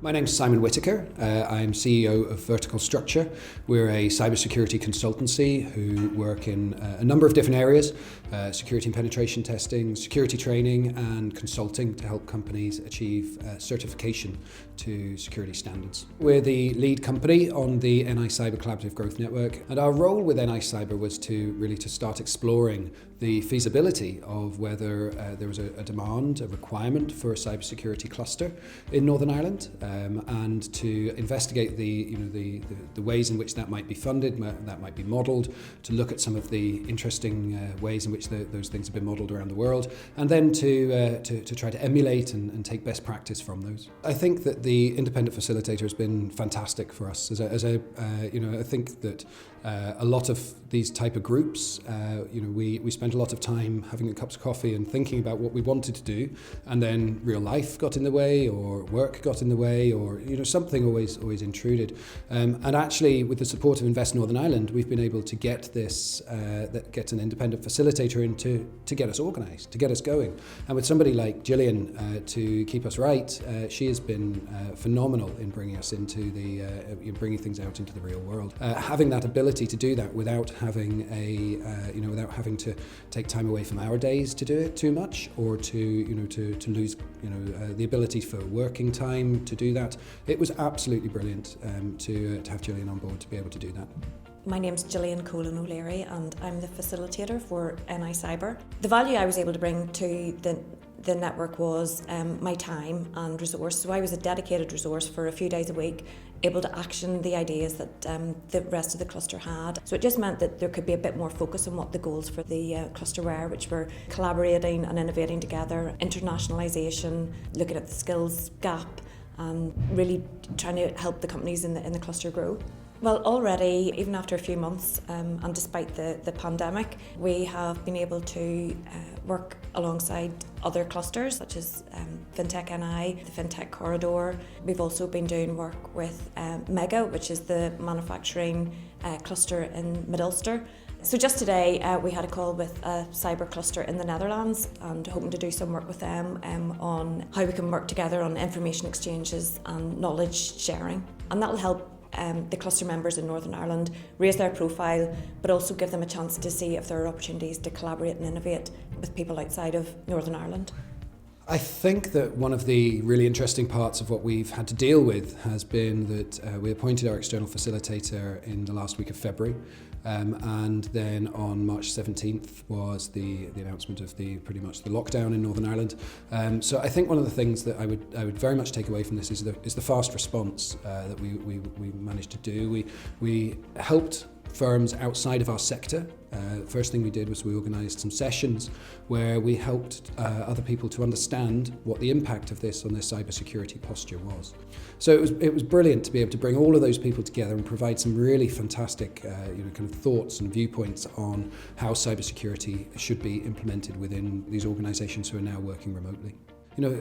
My name's Simon Whitaker. I'm CEO of Vertical Structure. We're a cybersecurity consultancy who work in a number of different areas, security and penetration testing, security training and consulting to help companies achieve certification to security standards. We're the lead company on the NI Cyber Collaborative Growth Network, and our role with NI Cyber was to start exploring the feasibility of whether there was a demand, a requirement for a cybersecurity cluster in Northern Ireland, and to investigate the ways in which that might be funded, that might be modelled, to look at some of the interesting ways in which those things have been modelled around the world, and then to try to emulate and take best practice from those. I think that the independent facilitator has been fantastic for us. I think that a lot of these type of groups, we spent a lot of time having cups of coffee and thinking about what we wanted to do, and then real life got in the way, or work got in the way, or something always intruded. And actually, with the support of Invest Northern Ireland, we've been able to get get an independent facilitator in to get us organised, to get us going. And with somebody like Gillian to keep us right, she has been phenomenal in bringing us into bringing things out into the real world. Having that ability to do that without having without having to take time away from our days to do it too much, or to lose the ability for working time to do that. It was absolutely brilliant to have Gillian on board to be able to do that. My name's Gillian Colin O'Leary and I'm the facilitator for NI Cyber. The value I was able to bring to the network was my time and resource. So I was a dedicated resource for a few days a week, able to action the ideas that the rest of the cluster had. So it just meant that there could be a bit more focus on what the goals for the cluster were, which were collaborating and innovating together, internationalisation, looking at the skills gap, and really trying to help the companies in the cluster grow. Well, already, even after a few months, and despite the pandemic, we have been able to work alongside other clusters, such as FinTech NI, the FinTech Corridor. We've also been doing work with Mega, which is the manufacturing cluster in Mid-Ulster. So just today, we had a call with a cyber cluster in the Netherlands, and hoping to do some work with them on how we can work together on information exchanges and knowledge sharing. And that will help the cluster members in Northern Ireland raise their profile, but also give them a chance to see if there are opportunities to collaborate and innovate with people outside of Northern Ireland. I think that one of the really interesting parts of what we've had to deal with has been that we appointed our external facilitator in the last week of February, and then on March 17th was the announcement of pretty much the lockdown in Northern Ireland. So I think one of the things that I would very much take away from this is the fast response that we managed to do. We helped firms outside of our sector. First thing we did was we organised some sessions where we helped other people to understand what the impact of this on their cybersecurity posture was. So it was brilliant to be able to bring all of those people together and provide some really fantastic kind of thoughts and viewpoints on how cybersecurity should be implemented within these organisations who are now working remotely.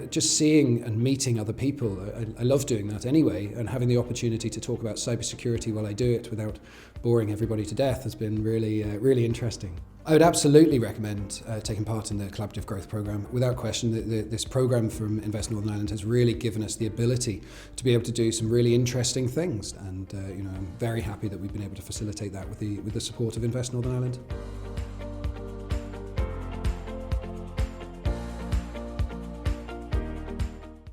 Just seeing and meeting other people, I love doing that anyway, and having the opportunity to talk about cybersecurity while I do it without boring everybody to death has been really interesting. I would absolutely recommend taking part in the Collaborative Growth Programme. Without question, this programme from Invest Northern Ireland has really given us the ability to be able to do some really interesting things, and I'm very happy that we've been able to facilitate that with the support of Invest Northern Ireland.